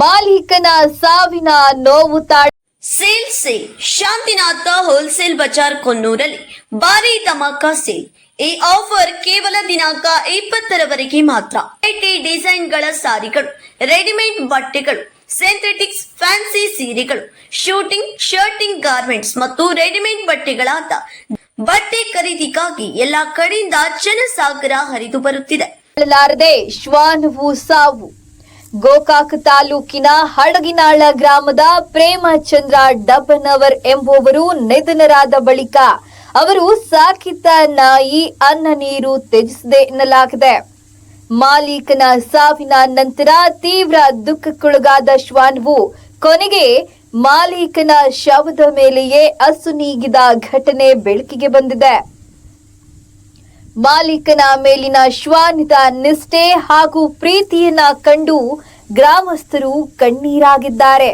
ಮಾಲೀಕನ ಸಾವಿನ ನೋವು ಸೇಲ್ ಶಾಂತಿನಾಥ ಹೋಲ್ಸೇಲ್ ಬಜಾರ್ ಕೊನ್ನೂರಲ್ಲಿ ಭಾರಿ ಧಮಾಕ ಸೇಲ್. ಈ ಆಫರ್ ಕೇವಲ ದಿನಾಂಕ 20ರವರೆಗೆ ಮಾತ್ರ. ಡಿಸೈನ್ಗಳ ಸಾರಿಗಳು, ರೆಡಿಮೇಡ್ ಬಟ್ಟೆಗಳು, ಸಿಂಥೆಟಿಕ್ಸ್, ಫ್ಯಾನ್ಸಿ ಸೀರೆಗಳು, ಶೂಟಿಂಗ್, ಶರ್ಟಿಂಗ್ ಗಾರ್ಮೆಂಟ್ಸ್ ಮತ್ತು ರೆಡಿಮೇಡ್ ಬಟ್ಟೆಗಳಾದ ಬಟ್ಟೆ ಖರೀದಿಗಾಗಿ ಎಲ್ಲಾ ಕಡೆಯಿಂದ ಜನಸಾಗರ ಹರಿದು ಬರುತ್ತಿದೆ. ಶ್ವಾನವು ಸಾವು. ಗೋಕಾಕ್ ತಾಲೂಕಿನ ಹಡಗಿನಾಳ ಗ್ರಾಮದ ಪ್ರೇಮಚಂದ್ರ ಡಬ್ಬನವರ್ ಎಂಬುವರು ನಿಧನರಾದ ಬಳಿಕ ಅವರು ಸಾಕಿದ್ದ ನಾಯಿ ಅನ್ನ ನೀರು ತ್ಯಜಿಸಿದೆ ಎನ್ನಲಾಗಿದೆ. ಮಾಲೀಕನ ಸಾವಿನ ನಂತರ ತೀವ್ರ ದುಃಖಕ್ಕೊಳಗಾದ ಶ್ವಾನವು ಕೊನೆಗೆ ಮಾಲೀಕನ ಶವದ ಮೇಲೆಯೇ ಅಸುನೀಗಿದ ಘಟನೆ ಬೆಳಕಿಗೆ ಬಂದಿದೆ. ಮಾಲೀಕನ ಮೇಲಿನ ಶ್ವಾನದ ನಿಷ್ಠೆ ಹಾಗೂ ಪ್ರೀತಿಯನ್ನ ಕಂಡು ಗ್ರಾಮಸ್ಥರು ಕಣ್ಣೀರಾಗಿದ್ದಾರೆ.